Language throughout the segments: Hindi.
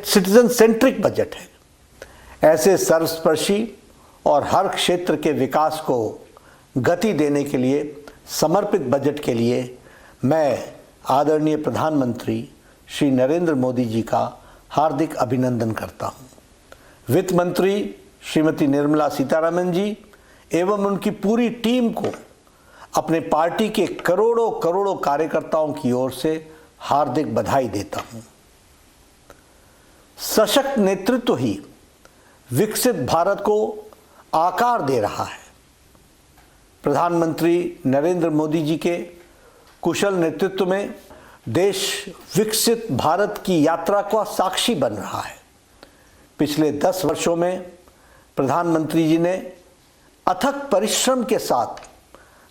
सिटीजन सेंट्रिक बजट है। ऐसे सर्वस्पर्शी और हर क्षेत्र के विकास को गति देने के लिए समर्पित बजट के लिए मैं आदरणीय प्रधानमंत्री श्री नरेंद्र मोदी जी का हार्दिक अभिनंदन करता हूं। वित्त मंत्री श्रीमती निर्मला सीतारमण जी एवं उनकी पूरी टीम को अपने पार्टी के करोड़ों करोड़ों कार्यकर्ताओं की ओर से हार्दिक बधाई देता हूं। सशक्त नेतृत्व ही विकसित भारत को आकार दे रहा है। प्रधानमंत्री नरेंद्र मोदी जी के कुशल नेतृत्व में देश विकसित भारत की यात्रा का साक्षी बन रहा है। पिछले 10 वर्षों में प्रधानमंत्री जी ने अथक परिश्रम के साथ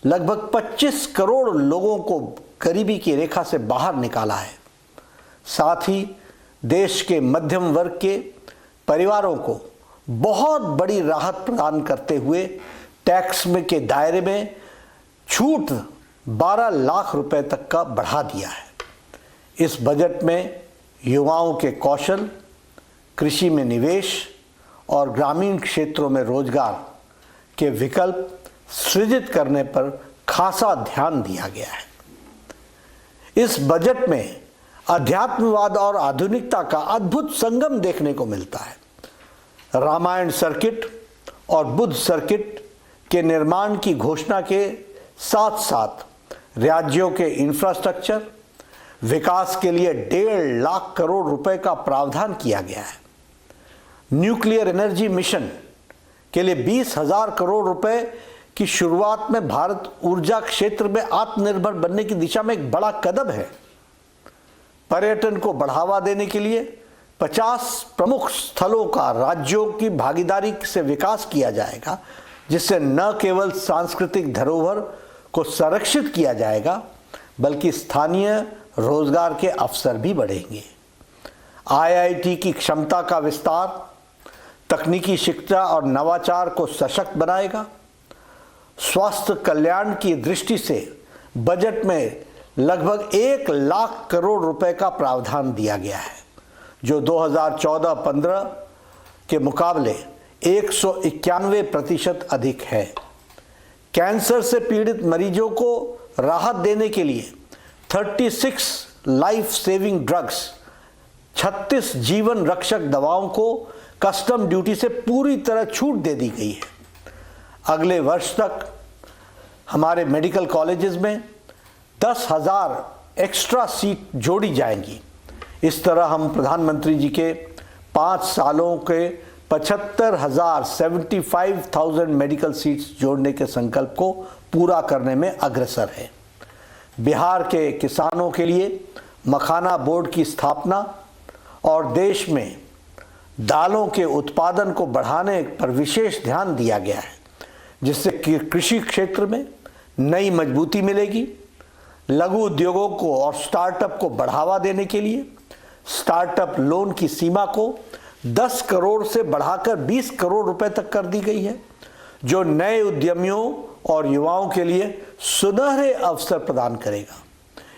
लगभग 25 करोड़ लोगों को गरीबी की रेखा से बाहर निकाला है। साथ ही देश के मध्यम वर्ग के परिवारों को बहुत बड़ी राहत प्रदान करते हुए टैक्स में के दायरे में छूट 12 लाख रुपए तक का बढ़ा दिया है। इस बजट में युवाओं के कौशल, कृषि में निवेश और ग्रामीण क्षेत्रों में रोजगार के विकल्प सृजित करने पर खासा ध्यान दिया गया है। इस बजट में अध्यात्मवाद और आधुनिकता का अद्भुत संगम देखने को मिलता है। रामायण सर्किट और बुद्ध सर्किट के निर्माण की घोषणा के साथ साथ राज्यों के इंफ्रास्ट्रक्चर विकास के लिए 1.5 लाख करोड़ रुपए का प्रावधान किया गया है। न्यूक्लियर एनर्जी मिशन के लिए 20,000 करोड़ रुपए की शुरुआत में भारत ऊर्जा क्षेत्र में आत्मनिर्भर बनने की दिशा में एक बड़ा कदम है। पर्यटन को बढ़ावा देने के लिए 50 प्रमुख स्थलों का राज्यों की भागीदारी से विकास किया जाएगा, जिससे न केवल सांस्कृतिक धरोहर को संरक्षित किया जाएगा बल्कि स्थानीय रोजगार के अवसर भी बढ़ेंगे। आईआईटी की क्षमता का विस्तार तकनीकी शिक्षा और नवाचार को सशक्त बनाएगा। स्वास्थ्य कल्याण की दृष्टि से बजट में लगभग 1 लाख करोड़ रुपए का प्रावधान दिया गया है, जो 2014-15 के मुकाबले 191% अधिक है। कैंसर से पीड़ित मरीजों को राहत देने के लिए 36 लाइफ सेविंग ड्रग्स 36 जीवन रक्षक दवाओं को कस्टम ड्यूटी से पूरी तरह छूट दे दी गई है। अगले वर्ष तक हमारे मेडिकल कॉलेजेस में 10,000 एक्स्ट्रा सीट जोड़ी जाएंगी। इस तरह हम प्रधानमंत्री जी के 5 सालों के 75,000 मेडिकल सीट्स जोड़ने के संकल्प को पूरा करने में अग्रसर है। बिहार के किसानों के लिए मखाना बोर्ड की स्थापना और देश में दालों के उत्पादन को बढ़ाने पर विशेष ध्यान दिया गया है, जिससे कृषि क्षेत्र में नई मजबूती मिलेगी। लघु उद्योगों को और स्टार्टअप को बढ़ावा देने के लिए स्टार्टअप लोन की सीमा को 10 करोड़ से बढ़ाकर 20 करोड़ रुपए तक कर दी गई है, जो नए उद्यमियों और युवाओं के लिए सुनहरे अवसर प्रदान करेगा।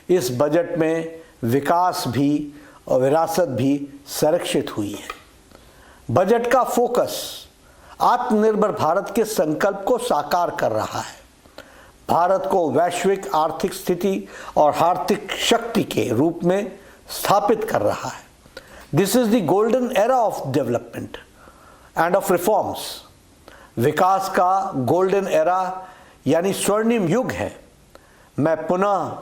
इस बजट में विकास भी और विरासत भी संरक्षित हुई है। बजट का फोकस आत्मनिर्भर भारत के संकल्प को साकार कर रहा है। भारत को वैश्विक आर्थिक स्थिति और आर्थिक शक्ति के रूप में स्थापित कर रहा है। This is the golden era of development and of reforms. विकास का गोल्डन एरा यानी स्वर्णिम युग है। मैं पुनः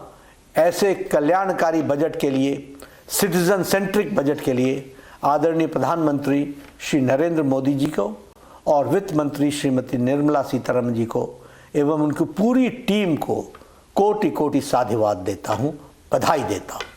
ऐसे कल्याणकारी बजट के लिए, सिटीजन सेंट्रिक बजट के लिए आदरणीय प्रधानमंत्री श्री नरेंद्र मोदी जी को और वित्त मंत्री श्रीमती निर्मला सीतारमण जी को एवं उनकी पूरी टीम को कोटि कोटि साधुवाद देता हूँ, बधाई देता हूँ।